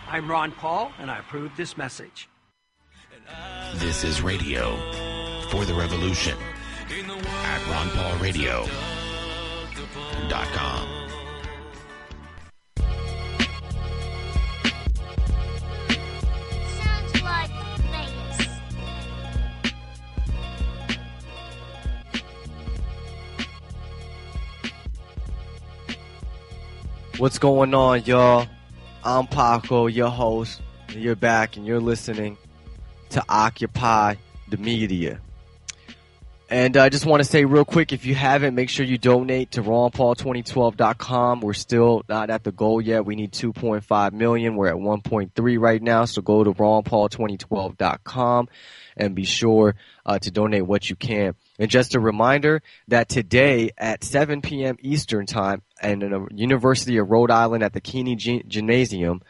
I'm Ron Paul, and I approve this message. This is radio for the revolution at ronpaulradio.com. Sounds like Vegas. What's going on, y'all? I'm Paco, your host. And you're back and you're listening to Occupy the Media. And I just want to say real quick, if you haven't, make sure you donate to ronpaul2012.com. We're still not at the goal yet. We need 2.5 million. We're at 1.3 right now. So go to ronpaul2012.com and be sure to donate what you can. And just a reminder that today at 7 p.m. Eastern Time and in the University of Rhode Island at the Keeney Gymnasium,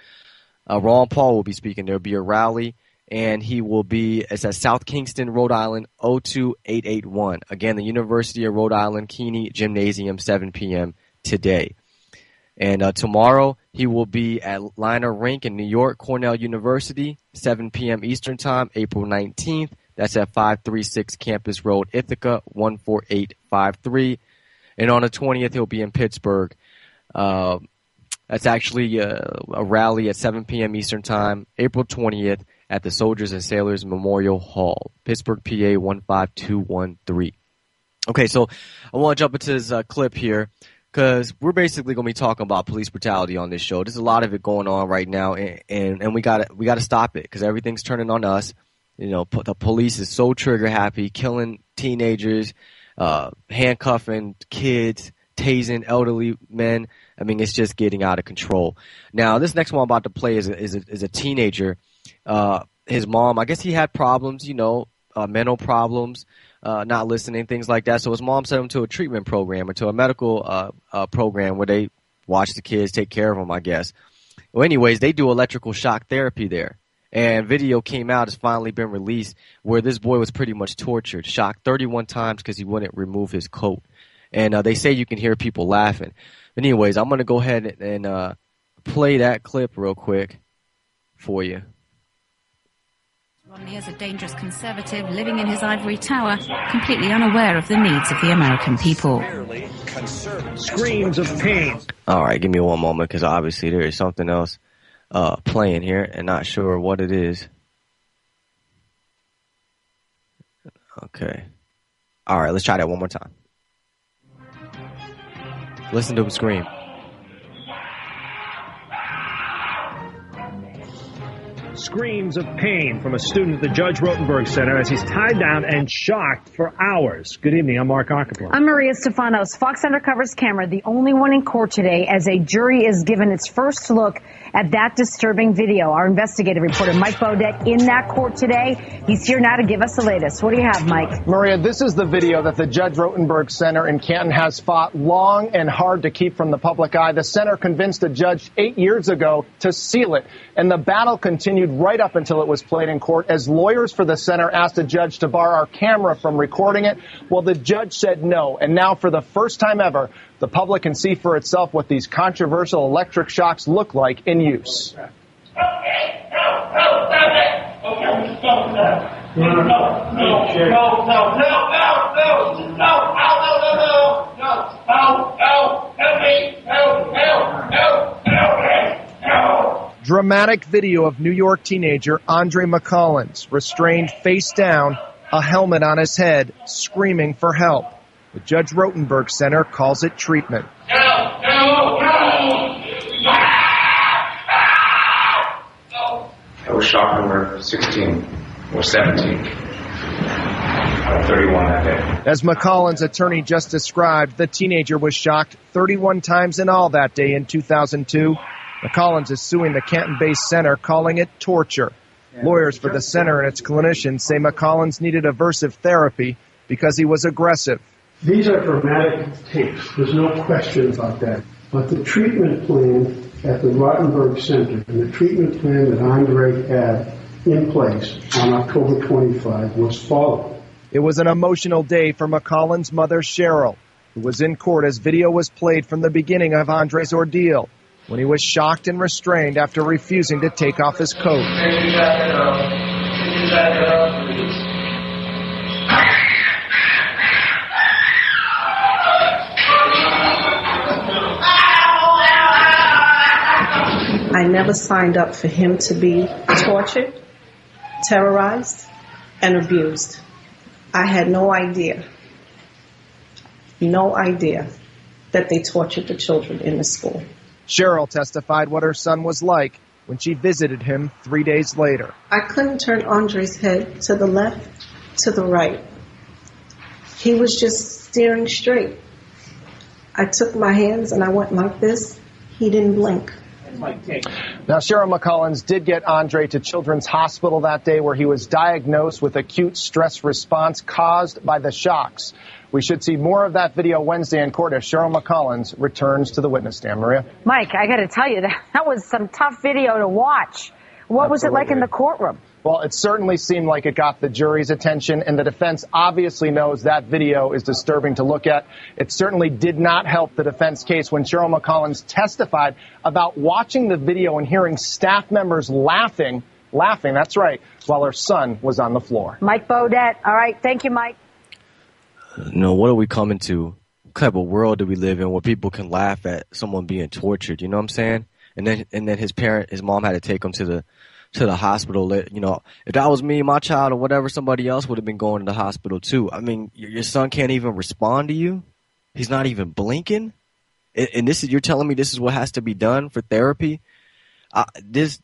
Ron Paul will be speaking. There will be a rally, and it's at South Kingston, Rhode Island, 02881. Again, the University of Rhode Island, Keeney Gymnasium, 7 p.m. today. And tomorrow, he will be at Liner Rink in New York, Cornell University, 7 p.m. Eastern Time, April 19th. That's at 536 Campus Road, Ithaca, 14853. And on the 20th, he'll be in Pittsburgh. That's actually a rally at 7 p.m. Eastern Time, April 20th, at the Soldiers and Sailors Memorial Hall, Pittsburgh, PA 15213. Okay, so I want to jump into this clip here because we're basically going to be talking about police brutality on this show. There's a lot of it going on right now, and we got to stop it because everything's turning on us. You know, the police is so trigger happy, killing teenagers, handcuffing kids, tasing elderly men. I mean, it's just getting out of control. Now, this next one I'm about to play is a teenager. His mom, I guess he had problems, mental problems, not listening, things like that. So his mom sent him to a treatment program or to a medical program where they watch the kids, take care of them, I guess. Well, anyways, they do electrical shock therapy there. And video came out, has finally been released, where this boy was pretty much tortured, shocked 31 times because he wouldn't remove his coat. And they say you can hear people laughing. But anyways, I'm going to go ahead and play that clip real quick for you. Romney is a dangerous conservative living in his ivory tower, completely unaware of the needs of the American people. Screams of pain. All right, give me one moment because obviously there is something else playing here and not sure what it is. Okay. All right, let's try that one more time. Listen to him scream. Screams of pain from a student at the Judge Rotenberg Center as he's tied down and shocked for hours. Good evening. I'm Mark Ockerblum. I'm Maria Stefanos. Fox Undercover's camera, the only one in court today as a jury is given its first look at that disturbing video. Our investigative reporter, Mike Bodette, in that court today. He's here now to give us the latest. What do you have, Mike? Maria, this is the video that the Judge Rotenberg Center in Canton has fought long and hard to keep from the public eye. The center convinced a judge 8 years ago to seal it, and the battle continued right up until it was played in court as lawyers for the center asked a judge to bar our camera from recording it. Well, the judge said no, and now for the first time ever, the public can see for itself what these controversial electric shocks look like in use. Dramatic video of New York teenager Andre McCollins, restrained face down, a helmet on his head, screaming for help. The Judge Rotenberg Center calls it treatment. That was shock number 16 or 17. 31 that day. As McCollins' attorney just described, the teenager was shocked 31 times in all that day in 2002. McCollins is suing the Canton-based center, calling it torture. Lawyers for the center and its clinicians say McCollins needed aversive therapy because he was aggressive. These are dramatic tapes. There's no question about that. But the treatment plan at the Rotenberg Center and the treatment plan that Andre had in place on October 25 was followed. It was an emotional day for McCollins' mother, Cheryl, who was in court as video was played from the beginning of Andre's ordeal. when he was shocked and restrained after refusing to take off his coat. I never signed up for him to be tortured, terrorized, and abused. I had no idea that they tortured the children in the school. Cheryl testified what her son was like when she visited him 3 days later. I couldn't turn Andre's head to the left, to the right. He was just staring straight. I took my hands and I went like this. He didn't blink. Now, Cheryl McCollins did get Andre to Children's Hospital that day, where he was diagnosed with acute stress response caused by the shocks. We should see more of that video Wednesday in court as Cheryl McCollins returns to the witness stand. Maria? Mike, I got to tell you, that was some tough video to watch. What was it like in the courtroom? Well, it certainly seemed like it got the jury's attention, and the defense obviously knows that video is disturbing to look at. It certainly did not help the defense case when Cheryl McCollins testified about watching the video and hearing staff members laughing, that's right, while her son was on the floor. Mike Beaudet. All right. Thank you, Mike. No, what are we coming to? What type of world do we live in where people can laugh at someone being tortured? You know what I'm saying? And then his mom had to take him to the hospital. You know, if that was me, my child, or whatever, somebody else would have been going to the hospital too. I mean, your son can't even respond to you. He's not even blinking. And you're telling me this is what has to be done for therapy? These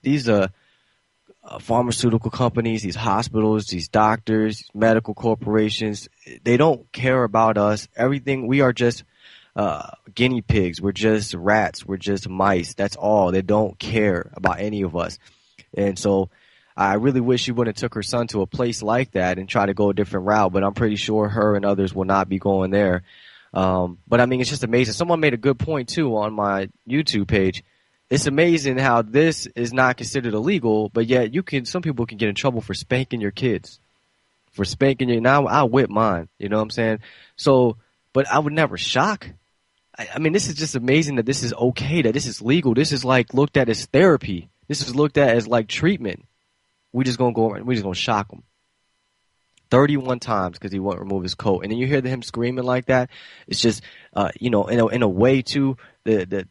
pharmaceutical companies, these hospitals, these doctors, medical corporations, they don't care about us. Everything, we are just guinea pigs. We're just rats. We're just mice. That's all. They don't care about any of us. And so I really wish she wouldn't have took her son to a place like that and try to go a different route, but I'm pretty sure her and others will not be going there. But I mean, it's just amazing. Someone made a good point too on my YouTube page. It's amazing how this is not considered illegal, but yet some people can get in trouble for spanking your kids, now I whip mine, you know what I'm saying? So, but I would never shock. I mean, this is just amazing that this is okay, that this is legal. This is like looked at as therapy. This is looked at as like treatment. We just gonna go around, we just gonna shock him 31 times because he won't remove his coat, and then you hear him screaming like that. It's just, in a way too. The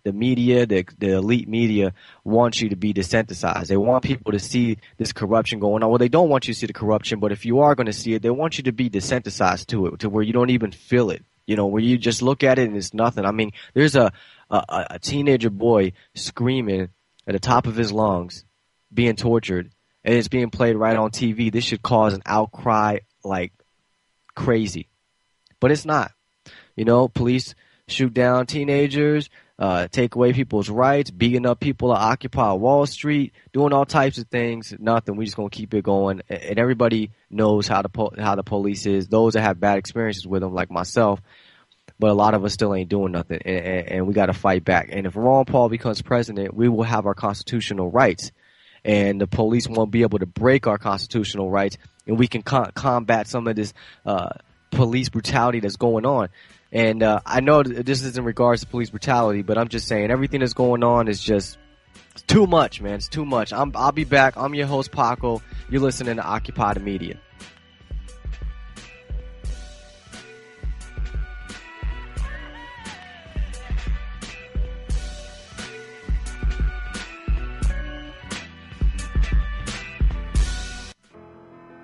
media, the elite media wants you to be desensitized. They want people to see this corruption going on. Well, they don't want you to see the corruption, but if you are going to see it, they want you to be desensitized to it, to where you don't even feel it. You know, where you just look at it and it's nothing. I mean, there's a teenager boy screaming at the top of his lungs, being tortured, and it's being played right on TV. This should cause an outcry like crazy, but it's not. You know, police shoot down teenagers, take away people's rights, beating up people that occupy Wall Street, doing all types of things. Nothing. We just gonna keep it going, and everybody knows how the police is. Those that have bad experiences with them, like myself, but a lot of us still ain't doing nothing, and we got to fight back. And if Ron Paul becomes president, we will have our constitutional rights, and the police won't be able to break our constitutional rights, and we can combat some of this police brutality that's going on. And I know this is in regards to police brutality, but I'm just saying everything that's going on is just it's too much, man. It's too much. I'll be back. I'm your host, Paco. You're listening to Occupy the Media.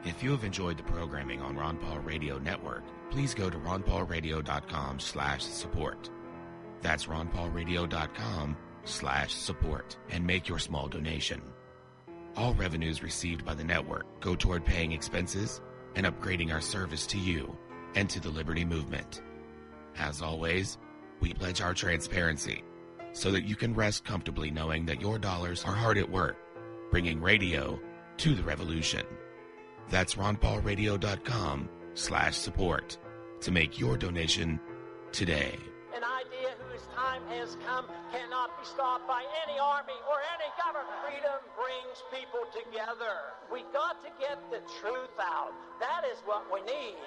If you have enjoyed the programming on Ron Paul Radio Network, please go to ronpaulradio.com/support. That's ronpaulradio.com/support and make your small donation. All revenues received by the network go toward paying expenses and upgrading our service to you and to the Liberty Movement. As always, we pledge our transparency so that you can rest comfortably knowing that your dollars are hard at work, bringing radio to the revolution. That's ronpaulradio.com/support to make your donation today. An idea whose time has come cannot be stopped by any army or any government. Freedom brings people together. We got to get the truth out. That is what we need.